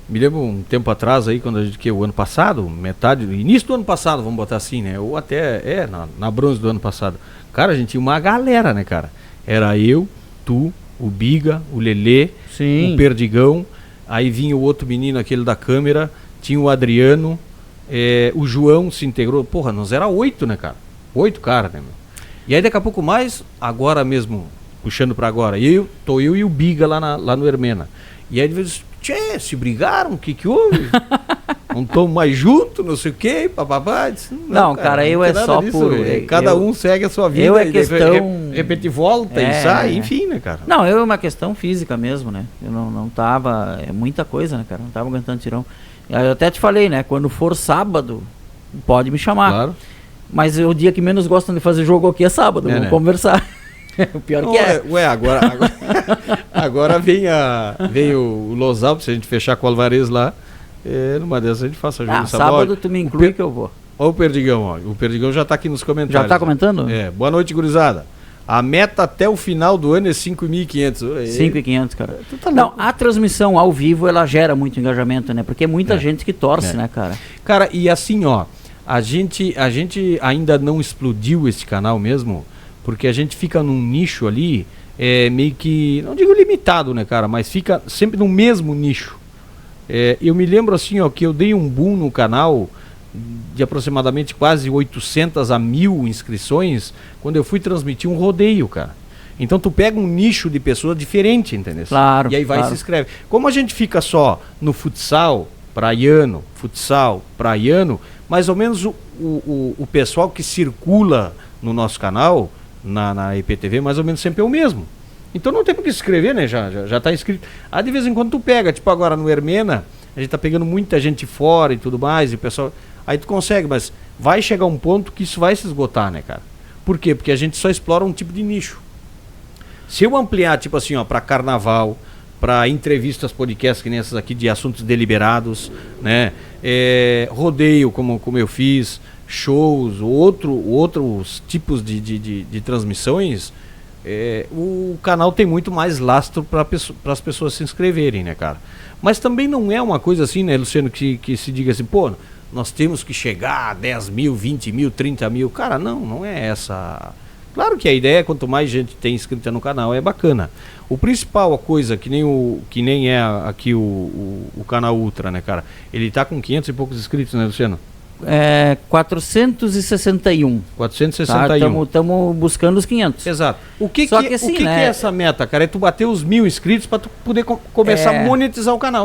Me lembro um tempo atrás aí, quando a gente, o ano passado, início do ano passado, vamos botar assim, né? Ou até, na bronze do ano passado. Cara, a gente tinha uma galera, né, cara? Era eu, tu, o Biga, o Lelê, Sim. o Perdigão, aí vinha o outro menino, aquele da câmera, tinha o Adriano, o João se integrou. Porra, nós era 8, né, cara? 8 caras, né, meu? E aí daqui a pouco mais, agora mesmo, puxando pra agora, tô eu e o Biga lá no Hermena. E aí de vez se brigaram, o que houve? Não estamos mais juntos, não sei o que, papapá. Não, cara, eu é só disso, por... Cada um segue a sua vida. Eu é questão... De repente volta e sai, enfim, né, cara? Não, eu é uma questão física mesmo, né? Eu não tava... É muita coisa, né, cara? Não tava aguentando tirão. Eu até te falei, né? Quando for sábado, pode me chamar. Claro. Mas o dia que menos gostam de fazer jogo aqui é sábado, vamos conversar. O pior não, que é. Agora vem o Losal, se a gente fechar com o Alvarez lá, numa dessas a gente faça jogo sábado tu me inclui que eu vou. Olha o Perdigão, ó. O Perdigão já tá aqui nos comentários. Já tá comentando? Boa noite, gurizada. A meta até o final do ano é 5.500. 5.500, cara. Não, a transmissão ao vivo, ela gera muito engajamento, né? Porque é muita gente que torce, né, cara? Cara, e assim, ó, a gente ainda não explodiu esse canal mesmo, porque a gente fica num nicho ali, meio que, não digo limitado, né, cara, mas fica sempre no mesmo nicho. Eu me lembro assim, ó, que eu dei um boom no canal de aproximadamente quase 800 a 1.000 inscrições quando eu fui transmitir um rodeio, cara. Então tu pega um nicho de pessoa diferente, entendeu? Claro. E aí vai e se inscreve. Como a gente fica só no futsal praiano, mais ou menos o pessoal que circula no nosso canal, na IPTV, mais ou menos sempre é o mesmo. Então não tem por que se inscrever, né? Já tá inscrito. De vez em quando tu pega, tipo agora no Hermena, a gente tá pegando muita gente fora e tudo mais, e o pessoal... Aí tu consegue, mas vai chegar um ponto que isso vai se esgotar, né, cara? Por quê? Porque a gente só explora um tipo de nicho. Se eu ampliar, tipo assim, ó, pra carnaval, pra entrevistas, podcasts que nem essas aqui, de assuntos deliberados, né? Rodeio, como eu fiz, shows, outros tipos de transmissões, o canal tem muito mais lastro para as pessoas se inscreverem, né, cara? Mas também não é uma coisa assim, né, Luciano, que se diga assim, pô, nós temos que chegar a 10 mil, 20 mil, 30 mil. Cara, não é essa. Claro que a ideia é quanto mais gente tem inscrita no canal, é bacana. O principal, a coisa, que nem é aqui o canal Ultra, né, cara? Ele tá com 500 e poucos inscritos, né, Luciano? 461. 461. Estamos buscando os 500. Exato. O que né? é essa meta, cara? É tu bater os 1.000 inscritos para tu poder começar a monetizar o canal.